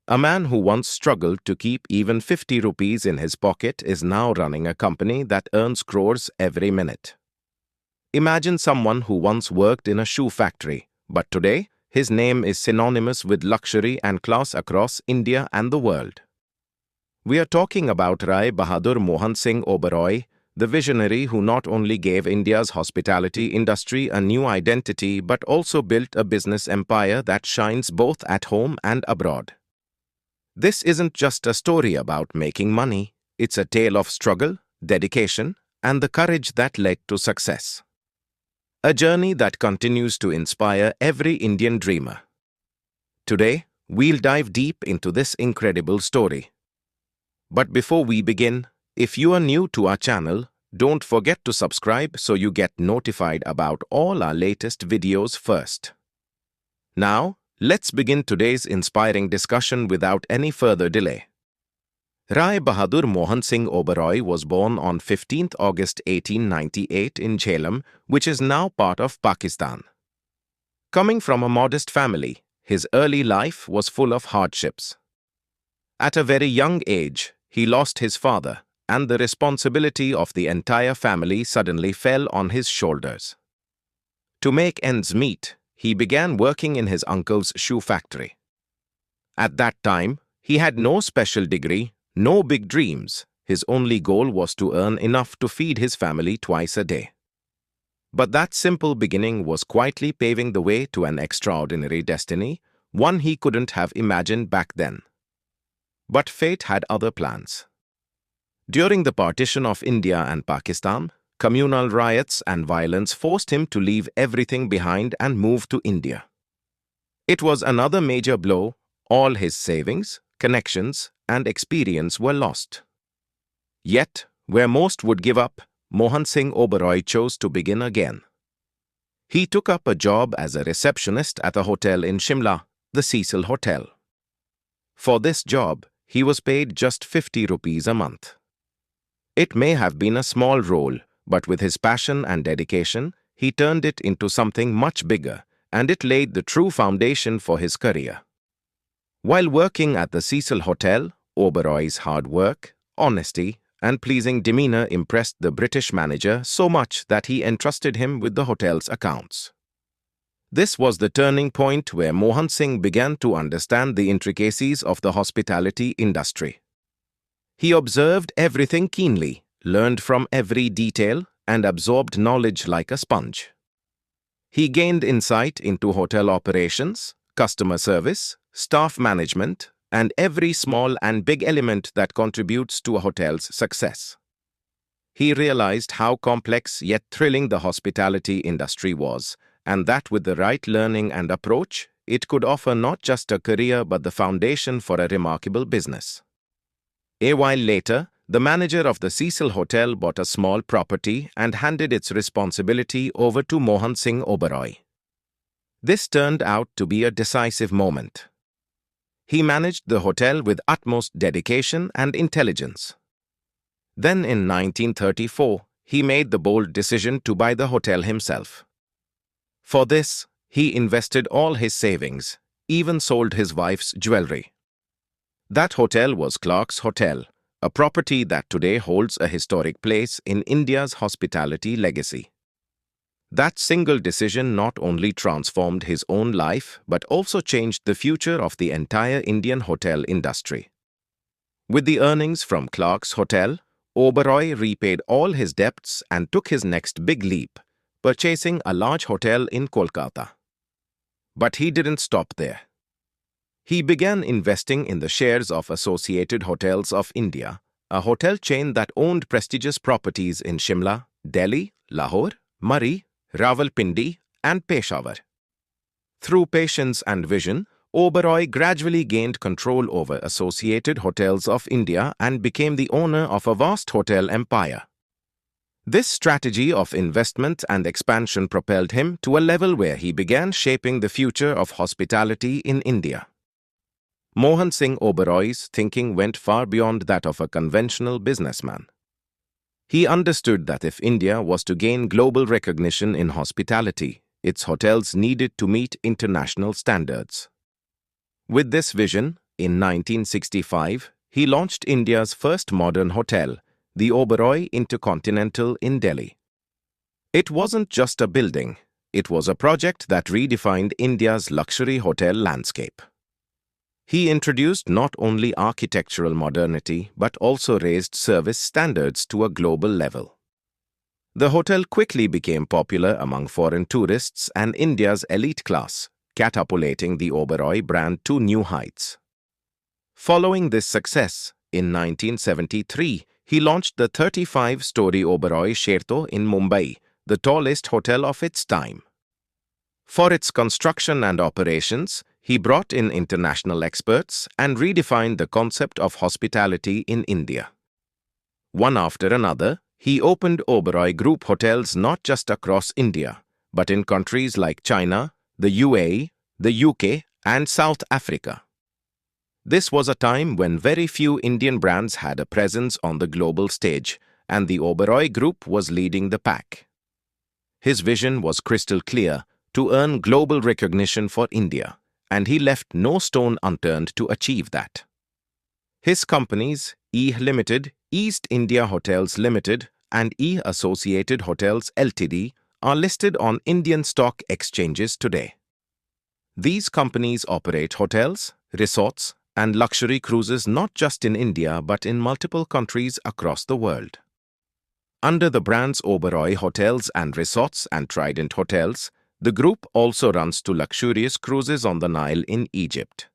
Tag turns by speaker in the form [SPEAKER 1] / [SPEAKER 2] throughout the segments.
[SPEAKER 1] A man who once struggled to keep even 50 rupees in his pocket is now running a company that earns crores every minute. Imagine someone who once worked in a shoe factory, but today his name is synonymous with luxury and class across India and the world. We are talking about 𝐼𝐸 Mohan Singh Oberoi, the visionary who not only gave India's hospitality industry a new identity but also built a business empire that shines both at home and abroad. This isn't just a story about making money, it's a tale of struggle, dedication, and the courage that led to success. A journey that continues to inspire every Indian dreamer. Today, we'll dive deep into this incredible story. But before we begin, if you are new to our channel, don't forget to subscribe so you get notified about all our latest videos first. Now, let's begin today's inspiring discussion without any further delay. 𝐼𝐸 Mohan Singh Oberoi was born on 15th August 1898 in 𝐮𝐩𝐿𝐴, which is now part of Pakistan. Coming from a modest family, his early life was full of hardships. At a very young age, he lost his father, and the responsibility of the entire family suddenly fell on his shoulders. To make ends meet, he began working in his uncle's shoe factory. At that time, he had no special degree, no big dreams. His only goal was to earn enough to feed his family twice a day. But that simple beginning was quietly paving the way to an extraordinary destiny, one he couldn't have imagined back then. But fate had other plans. During the partition of India and Pakistan, communal riots and violence forced him to leave everything behind and move to India. It was another major blow. All his savings, connections, and experience were lost. Yet, where most would give up, Mohan Singh Oberoi chose to begin again. He took up a job as a receptionist at a hotel in Shimla, the Cecil Hotel. For this job, he was paid just 50 rupees a month. It may have been a small role, but with his passion and dedication, he turned it into something much bigger, and it laid the true foundation for his career. While working at the Cecil Hotel, Oberoi's hard work, honesty, and pleasing demeanor impressed the British manager so much that he entrusted him with the hotel's accounts. This was the turning point where Mohan Singh began to understand the intricacies of the hospitality industry. He observed everything keenly, learned from every detail, and absorbed knowledge like a sponge. He gained insight into hotel operations, customer service, staff management, and every small and big element that contributes to a hotel's success. He realized how complex yet thrilling the hospitality industry was, and that with the right learning and approach, it could offer not just a career but the foundation for a remarkable business. A while later, the manager of the Cecil Hotel bought a small property and handed its responsibility over to Mohan Singh Oberoi. This turned out to be a decisive moment. He managed the hotel with utmost dedication and intelligence. Then in 1934, he made the bold decision to buy the hotel himself. For this, he invested all his savings, even sold his wife's jewelry. That hotel was Clark's Hotel, a property that today holds a historic place in India's hospitality legacy. That single decision not only transformed his own life but also changed the future of the entire Indian hotel industry. With the earnings from Clark's Hotel, Oberoi repaid all his debts and took his next big leap, purchasing a large hotel in Kolkata. But he didn't stop there. He began investing in the shares of Associated Hotels of India, a hotel chain that owned prestigious properties in Shimla, Delhi, Lahore, Murree, Rawalpindi, and Peshawar. Through patience and vision, Oberoi gradually gained control over Associated Hotels of India and became the owner of a vast hotel empire. This strategy of investment and expansion propelled him to a level where he began shaping the future of hospitality in India. Mohan Singh Oberoi's thinking went far beyond that of a conventional businessman. He understood that if India was to gain global recognition in hospitality, its hotels needed to meet international standards. With this vision, In 1965, he launched India's first modern hotel, the Oberoi Intercontinental in Delhi. It wasn't just a building, it was a project that redefined India's luxury hotel landscape. He introduced not only architectural modernity but also raised service standards to a global level. The hotel quickly became popular among foreign tourists and India's elite class, catapulting the Oberoi brand to new heights. Following this success, in 1973, he launched the 35-story Oberoi GRT in Mumbai, the tallest hotel of its time. For its construction and operations, he brought in international experts and redefined the concept of hospitality in India. One after another, he opened Oberoi Group hotels not just across India, but in countries like China, the UAE, the UK, and South Africa. This was a time when very few Indian brands had a presence on the global stage, and the Oberoi Group was leading the pack. His vision was crystal clear: to earn global recognition for India, and he left no stone unturned to achieve that. His companies, 𝐼 Limited, East India Hotels Limited, and 𝐼 Associated Hotels Ltd, are listed on Indian stock exchanges today. These companies operate hotels, resorts, and luxury cruises not just in India but in multiple countries across the world. Under the brands Oberoi Hotels and Resorts and Trident Hotels, the group also runs two luxurious cruises on the Nile in Egypt.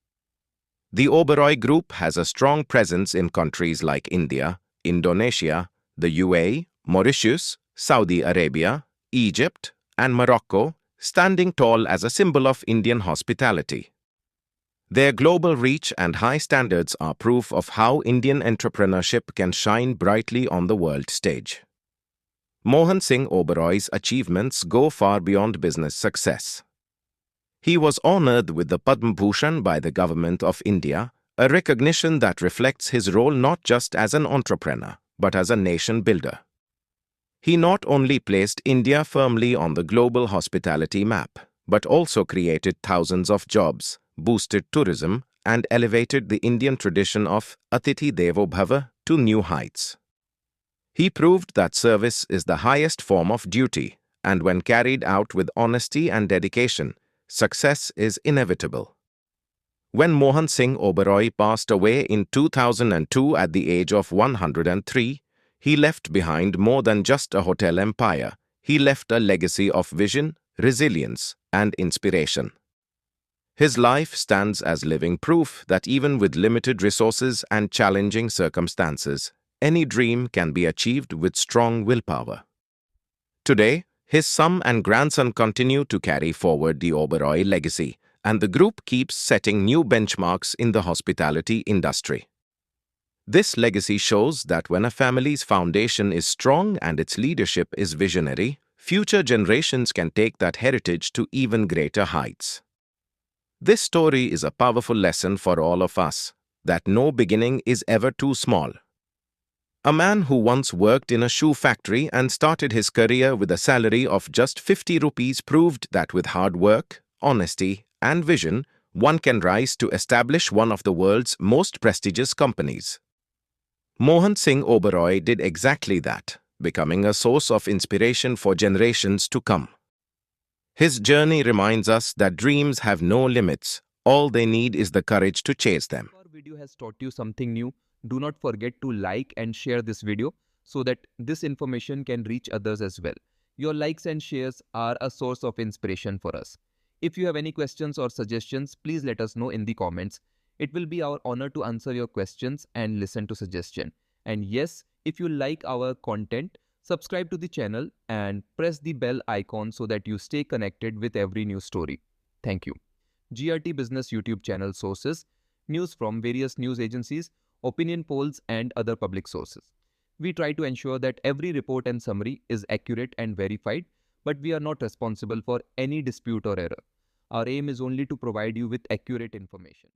[SPEAKER 1] The Oberoi Group has a strong presence in countries like India, Indonesia, the UAE, Mauritius, Saudi Arabia, Egypt, and Morocco, standing tall as a symbol of Indian hospitality. Their global reach and high standards are proof of how Indian entrepreneurship can shine brightly on the world stage. Mohan Singh Oberoi's achievements go far beyond business success. He was honored with the Padma Bhushan by the Government of India, a recognition that reflects his role not just as an entrepreneur, but as a nation builder. He not only placed India firmly on the global hospitality map, but also created thousands of jobs, boosted tourism, and elevated the Indian tradition of Atithi Devo Bhava to new heights. He proved that service is the highest form of duty, and when carried out with honesty and dedication, success is inevitable. When Mohan Singh Oberoi passed away in 2002 at the age of 103, he left behind more than just a hotel empire. He left a legacy of vision, resilience, and inspiration. His life stands as living proof that even with limited resources and challenging circumstances, any dream can be achieved with strong willpower. Today, his son and grandson continue to carry forward the Oberoi legacy, and the group keeps setting new benchmarks in the hospitality industry. This legacy shows that when a family's foundation is strong and its leadership is visionary, future generations can take that heritage to even greater heights. This story is a powerful lesson for all of us, that no beginning is ever too small. A man who once worked in a shoe factory and started his career with a salary of just 50 rupees proved that with hard work, honesty, and vision, one can rise to establish one of the world's most prestigious companies. Mohan Singh Oberoi did exactly that, becoming a source of inspiration for generations to come. His journey reminds us that dreams have no limits. All they need is the courage to chase them.
[SPEAKER 2] If our video has taught you something new, do not forget to like and share this video so that this information can reach others as well. Your likes and shares are a source of inspiration for us. If you have any questions or suggestions, please let us know in the comments. It will be our honor to answer your questions and listen to suggestions. And yes, if you like our content, subscribe to the channel and press the bell icon so that you stay connected with every new story. Thank you. GRT Business YouTube channel sources: news from various news agencies, opinion polls, and other public sources. We try to ensure that every report and summary is accurate and verified, but we are not responsible for any dispute or error. Our aim is only to provide you with accurate information.